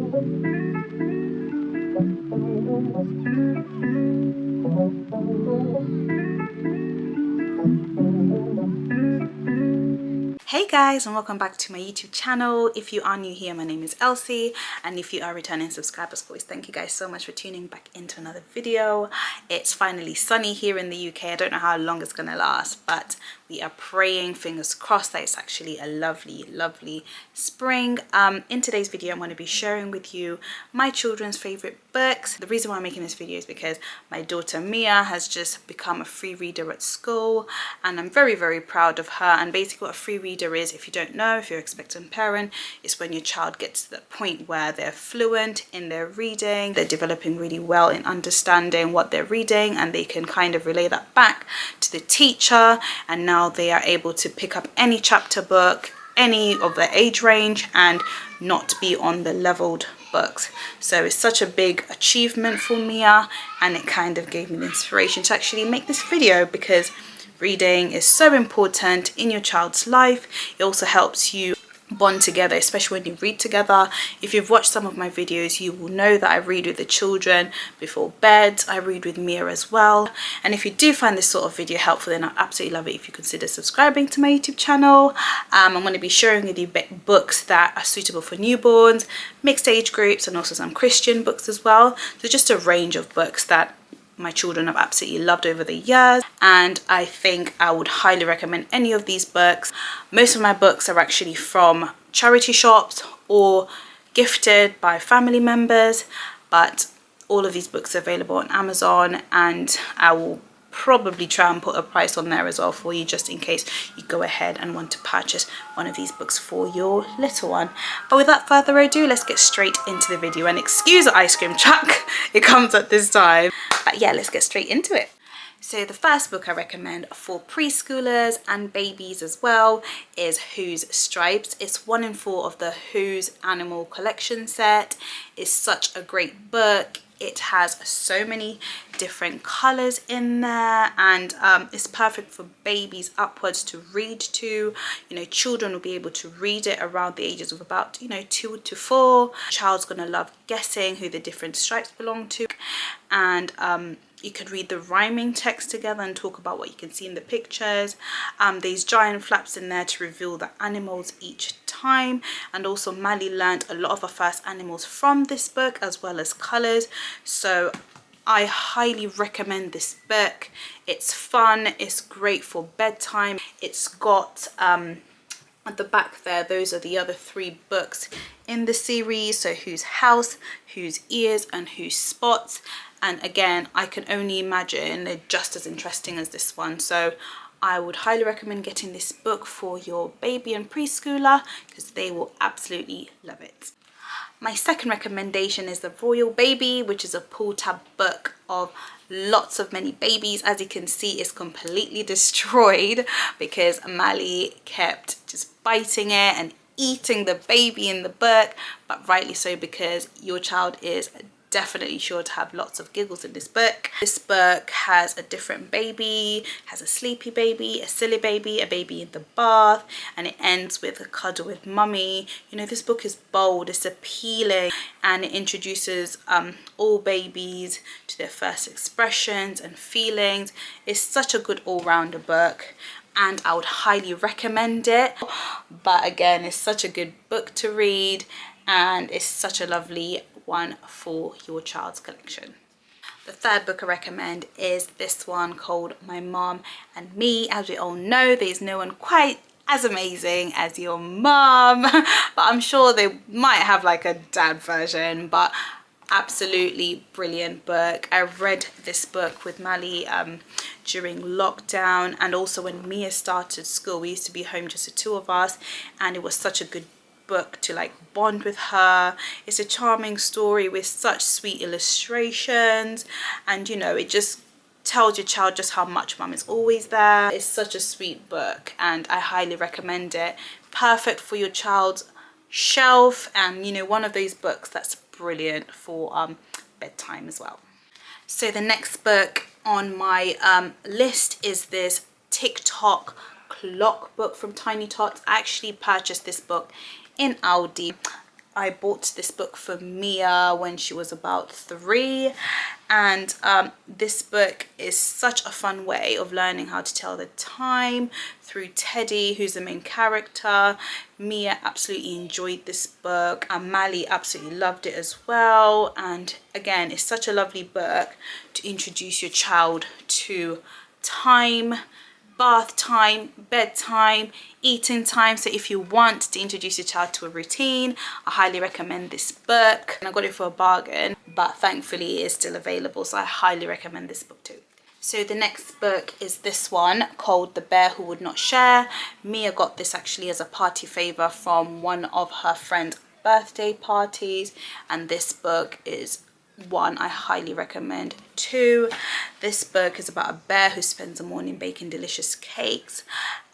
Hey guys, and welcome back to my YouTube channel. If you are new here, my name is Elsie, and if you are returning subscribers, always thank you guys so much for tuning back into another video. It's finally sunny here in the UK. I don't know how long it's gonna last, but we are praying, fingers crossed, that it's actually a lovely spring. In today's video, I'm going to be sharing with you my children's favorite books. The reason why I'm making this video is because my daughter Mia has just become a free reader at school, and I'm very proud of her. And basically what a free reader is, if you don't know, if you're an expectant parent, is when your child gets to the point where they're fluent in their reading, they're developing really well in understanding what they're reading, and they can kind of relay that back to the teacher, and now they are able to pick up any chapter book, any of their age range, and not be on the leveled books. So it's such a big achievement for Mia, and it kind of gave me the inspiration to actually make this video, because reading is so important in your child's life. It also helps you bond together, especially when you read together. If you've watched some of my videos, you will know that I read with the children before bed. I read with Mia as well. And if you do find this sort of video helpful, then I'd absolutely love it if you consider subscribing to my YouTube channel. I'm going to be sharing with you books that are suitable for newborns, mixed age groups, and also some Christian books as well. So just a range of books that my children have absolutely loved over the years, and I think I would highly recommend any of these books. Most of my books are actually from charity shops or gifted by family members, but all of these books are available on Amazon, and I will probably try and put a price on there as well for you, just in case you go ahead and want to purchase one of these books for your little one. But without further ado, let's get straight into the video, and excuse the ice cream truck, it comes at this time. But yeah, let's get straight into it. So the first book I recommend for preschoolers and babies as well is Who's Stripes. It's 1 in 4 of the Who's Animal Collection set. It's such a great book. It has so many different colors in there, and it's perfect for babies upwards to read to. You know, children will be able to read it around the ages of about 2 to 4. Child's gonna love guessing who the different stripes belong to, and you could read the rhyming text together and talk about what you can see in the pictures. There's giant flaps in there to reveal the animals each time, and also Mali learned a lot of her first animals from this book as well as colors. So I highly recommend this book. It's fun, it's great for bedtime. It's got at the back there, those are the other 3 books in the series. So Who's House, Who's Ears, and Who's Spots. And again, I can only imagine they're just as interesting as this one. So I would highly recommend getting this book for your baby and preschooler, because they will absolutely love it. My second recommendation is The Royal Baby, which is a pull tab book of lots of many babies. As you can see, it's completely destroyed because Mali kept just biting it and eating the baby in the book, but rightly so, because your child is definitely sure to have lots of giggles in this book. This book has a different baby, has a sleepy baby, a silly baby, a baby in the bath, and it ends with a cuddle with mummy. You know, this book is bold, it's appealing, and it introduces all babies to their first expressions and feelings. It's such a good all-rounder book, and I would highly recommend it. But again, it's such a good book to read, and it's such a lovely one for your child's collection. The third book I recommend is this one called My Mom and Me. As we all know, there's no one quite as amazing as your mom, but I'm sure they might have like a dad version. But absolutely brilliant book. I read this book with Mali during lockdown, and also when Mia started school. We used to be home, just the 2 of us, and it was such a good book to like bond with her. It's a charming story with such sweet illustrations, and it just tells your child just how much mum is always there. It's such a sweet book, and I highly recommend it. Perfect for your child's shelf, and one of those books that's brilliant for bedtime as well. So the next book on my list is this TikTok clock book from Tiny Tots. I actually purchased this book in Aldi. I bought this book for Mia when she was about 3, and this book is such a fun way of learning how to tell the time through Teddy, who's the main character. Mia absolutely enjoyed this book, and Mali absolutely loved it as well. And again, it's such a lovely book to introduce your child to time, bath time, bedtime, eating time. So if you want to introduce your child to a routine, I highly recommend this book. And I got it for a bargain, but thankfully it is still available, so I highly recommend this book too. So the next book is this one called The Bear Who Would Not Share. Mia got this actually as a party favor from one of her friend's birthday parties, and this book is one I highly recommend too. This book is about a bear who spends the morning baking delicious cakes,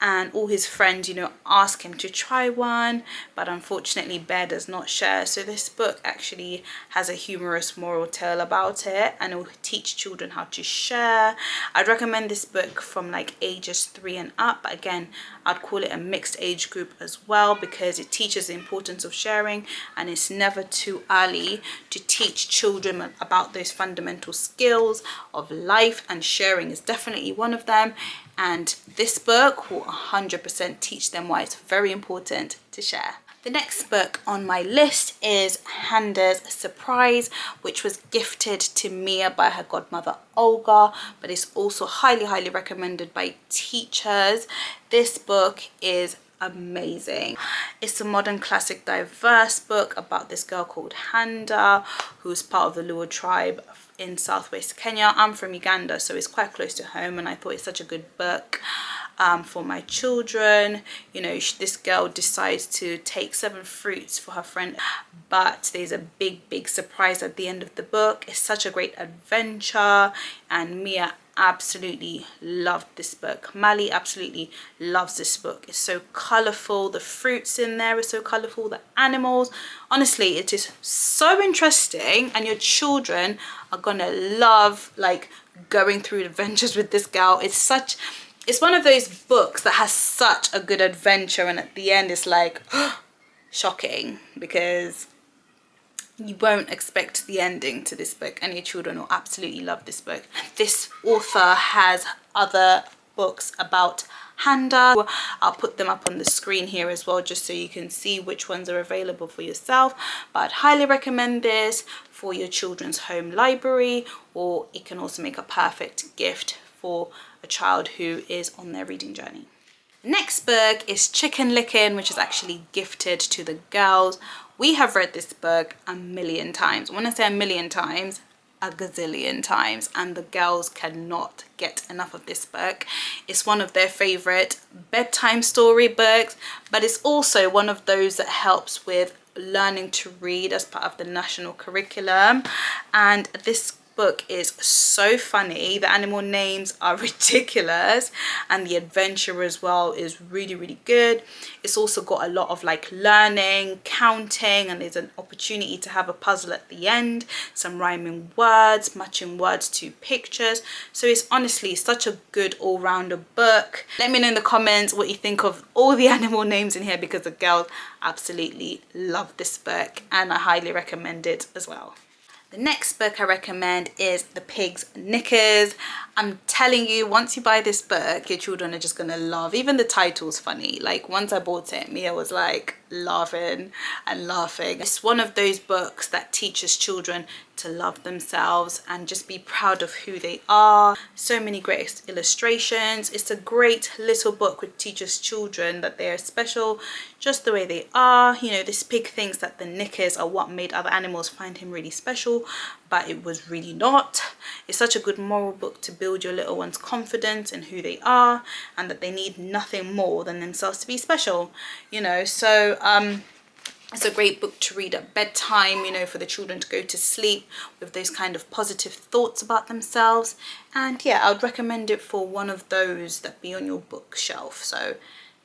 and all his friends, you know, ask him to try one, but unfortunately Bear does not share. So this book actually has a humorous moral tale about it, and it will teach children how to share. I'd recommend this book from like ages 3 and up, but again, I'd call it a mixed age group as well, because it teaches the importance of sharing, and it's never too early to teach children about those fundamental skills of life, and sharing is definitely one of them. And this book will 100% teach them why it's very important to share. The next book on my list is Handa's Surprise, which was gifted to Mia by her godmother Olga, but it's also highly recommended by teachers. This book is amazing. It's a modern classic diverse book about this girl called Handa, who's part of the Luo tribe in southwest Kenya. I'm from Uganda, so it's quite close to home, and I thought it's such a good book for my children. You know, this girl decides to take 7 fruits for her friend, but there's a big surprise at the end of the book. It's such a great adventure, and Mia absolutely loved this book. Mali absolutely loves this book. It's so colorful, the fruits in there are so colorful, the animals. Honestly, it is so interesting, and your children are gonna love like going through adventures with this girl. It's one of those books that has such a good adventure, and at the end it's like shocking, because you won't expect the ending to this book, and your children will absolutely love this book. This author has other books about Handa. I'll put them up on the screen here as well, just so you can see which ones are available for yourself. But I'd highly recommend this for your children's home library, or it can also make a perfect gift for a child who is on their reading journey. The next book is Chicken Licken, which is actually gifted to the girls. We have read this book a million times. When I say a million times, a gazillion times, and the girls cannot get enough of this book. It's one of their favorite bedtime story books, but it's also one of those that helps with learning to read as part of the national curriculum. And this book is so funny. The animal names are ridiculous, and the adventure as well is really good. It's also got a lot of like learning, counting, and there's an opportunity to have a puzzle at the end, some rhyming words, matching words to pictures. So it's honestly such a good all-rounder book. Let me know in the comments what you think of all the animal names in here, because the girls absolutely love this book, and I highly recommend it as well. The next book I recommend is The Pig's Knickers. I'm telling you, once you buy this book, your children are just gonna love. Even the title's funny. Like, once I bought it, Mia was like laughing and laughing. It's one of those books that teaches children to love themselves and just be proud of who they are. So many great illustrations. It's a great little book which teaches children that they are special just the way they are. You know, this pig thinks that the knickers are what made other animals find him really special, but it was really not. It's such a good moral book to build your little one's confidence in who they are, and that they need nothing more than themselves to be special, you know. So it's a great book to read at bedtime, you know, for the children to go to sleep with those kind of positive thoughts about themselves. And yeah, I would recommend it for one of those that be on your bookshelf. So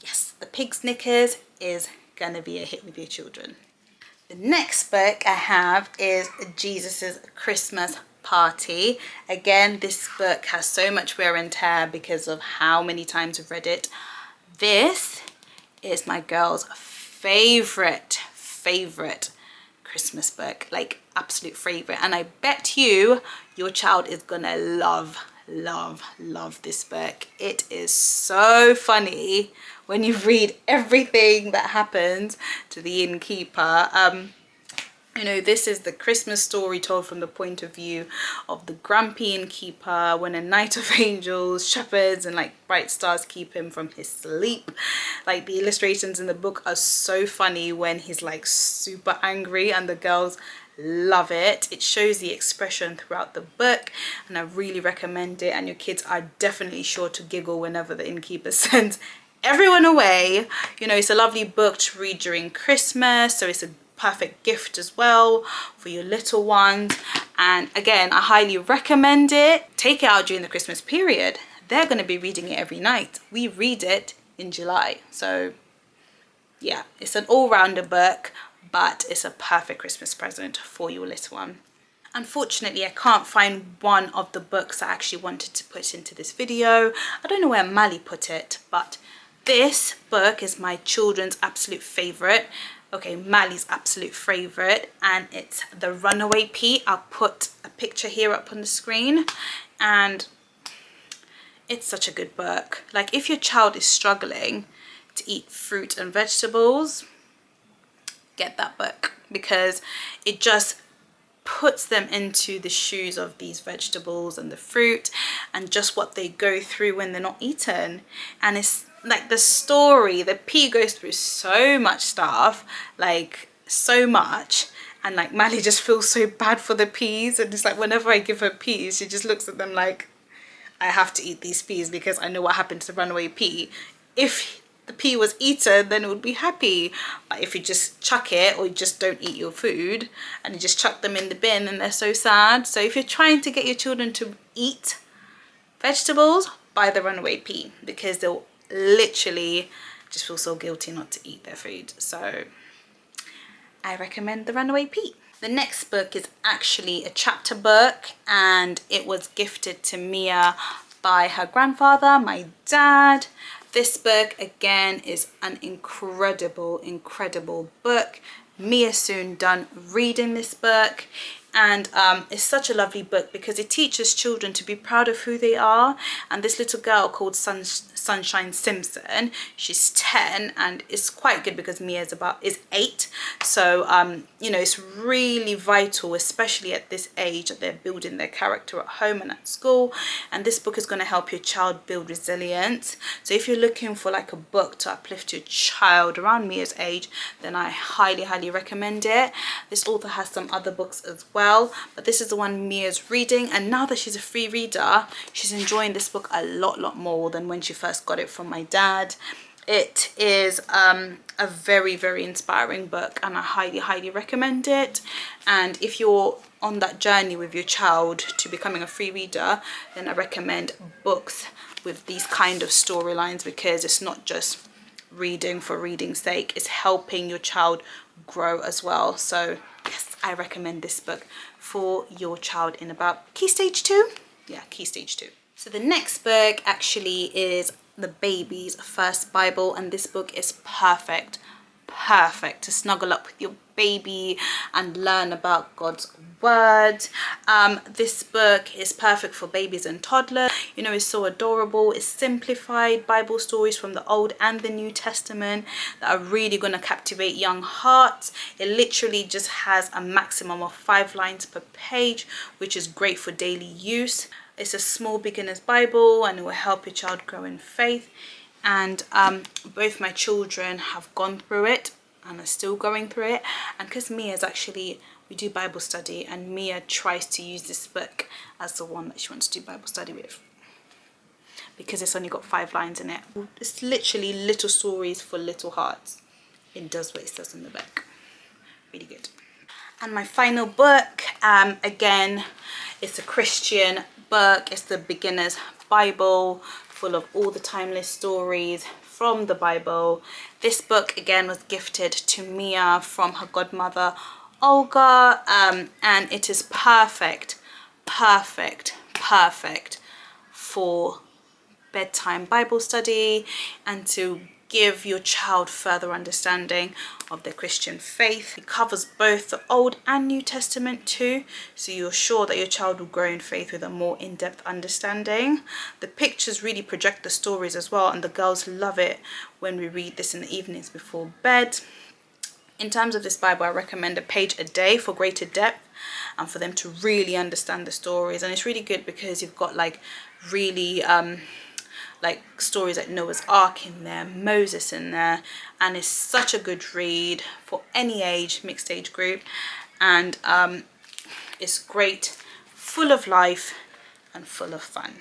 yes, The Pig's Knickers is gonna be a hit with your children. The next book I have is Jesus's Christmas Party. Again, this book has so much wear and tear because of how many times I've read it. This is my girl's favorite Christmas book, like absolute favorite. And I bet you your child is gonna love this book. It is so funny when you read everything that happens to the innkeeper. You know, this is the Christmas story told from the point of view of the grumpy innkeeper, when a night of angels, shepherds and like bright stars keep him from his sleep. Like, the illustrations in the book are so funny when he's like super angry, and the girls love it. It shows the expression throughout the book, and I really recommend it. And your kids are definitely sure to giggle whenever the innkeeper sends everyone away. You know, it's a lovely book to read during Christmas, so it's a perfect gift as well for your little ones. And again, I highly recommend it. Take it out during the Christmas period. They're going to be reading it every night. We read it in July, so yeah, it's an all-rounder book, but it's a perfect Christmas present for your little one. Unfortunately, I can't find one of the books I actually wanted to put into this video. I don't know where Mally put it, but this book is my children's absolute favorite. Okay, Mally's absolute favorite, and it's The Runaway Pea. I'll put a picture here up on the screen, and it's such a good book. Like, if your child is struggling to eat fruit and vegetables, get that book, because it just puts them into the shoes of these vegetables and the fruit and just what they go through when they're not eaten. And it's like the story, the pea goes through so much stuff, like so much, and like Mally just feels so bad for the peas, and it's like whenever I give her peas, she just looks at them like, I have to eat these peas because I know what happened to the runaway pea. If the pea was eaten, then it would be happy, but if you just chuck it, or you just don't eat your food and you just chuck them in the bin, and they're so sad. So if you're trying to get your children to eat vegetables, buy The Runaway Pea, because they'll literally just feel so guilty not to eat their food. So I recommend The Runaway Pea. The next book is actually a chapter book, and it was gifted to Mia by her grandfather, my dad. This book again is an incredible book. Mia's soon done reading this book, and it's such a lovely book because it teaches children to be proud of who they are. And this little girl called Sunshine Simpson, she's 10, and it's quite good because Mia is 8. So you know, it's really vital, especially at this age, that they're building their character at home and at school, and this book is going to help your child build resilience. So if you're looking for like a book to uplift your child around Mia's age, then I highly recommend it. This author has some other books as well, but this is the one Mia's reading, and now that she's a free reader, she's enjoying this book a lot more than when she first got it from my dad. It is a very inspiring book, and I highly recommend it. And if you're on that journey with your child to becoming a free reader, then I recommend books with these kind of storylines, because it's not just reading for reading's sake, it's helping your child grow as well. So yes, I recommend this book for your child in about Key Stage 2. Yeah, Key Stage 2. So the next book actually is the baby's first Bible, and this book is perfect to snuggle up with your baby and learn about God's word. This book is perfect for babies and toddlers. You know, it's so adorable. It's simplified Bible stories from the Old and the New Testament that are really going to captivate young hearts. It literally just has a maximum of 5 lines per page, which is great for daily use. It's a small beginner's Bible, and it will help your child grow in faith. And both my children have gone through it and are still going through it. And because Mia's actually, we do Bible study, and Mia tries to use this book as the one that she wants to do Bible study with, because it's only got 5 lines in it. It's literally little stories for little hearts. It does what it says in the book. Really good. And my final book, again, it's a Christian book. It's the Beginner's Bible, full of all the timeless stories from the Bible. This book again was gifted to Mia from her godmother Olga, and it is perfect for bedtime Bible study, and to give your child further understanding of the Christian faith. It covers both the Old and New Testament too, so you're sure that your child will grow in faith with a more in-depth understanding. The pictures really project the stories as well, and the girls love it when we read this in the evenings before bed. In terms of this Bible, I recommend a page a day for greater depth and for them to really understand the stories. And it's really good because you've got like really like stories like Noah's Ark in there, Moses in there, and it's such a good read for any age, mixed age group. And it's great, full of life and full of fun.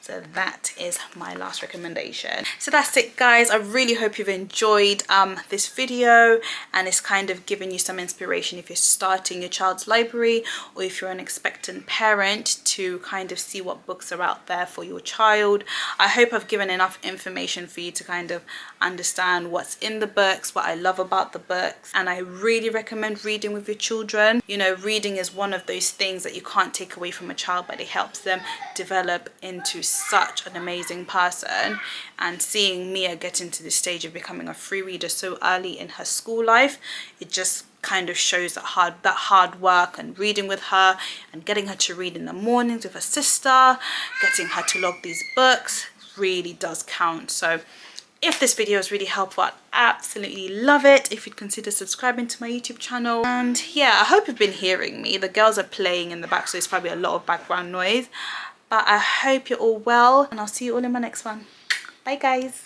So that is my last recommendation. So that's it, guys. I really hope you've enjoyed this video, and it's kind of giving you some inspiration if you're starting your child's library, or if you're an expectant parent, to kind of see what books are out there for your child. I hope I've given enough information for you to kind of understand what's in the books, what I love about the books. And I really recommend reading with your children. You know, reading is one of those things that you can't take away from a child, but it helps them develop into such an amazing person. And seeing Mia get into this stage of becoming a free reader so early in her school life, it just kind of shows that hard work, and reading with her and getting her to read in the mornings with her sister, getting her to log these books really does count. So if this video is really helpful, I'd absolutely love it if you'd consider subscribing to my YouTube channel. And yeah, I hope you've been hearing me. The girls are playing in the back, so it's probably a lot of background noise. But I hope you're all well, and I'll see you all in my next one. Bye, guys.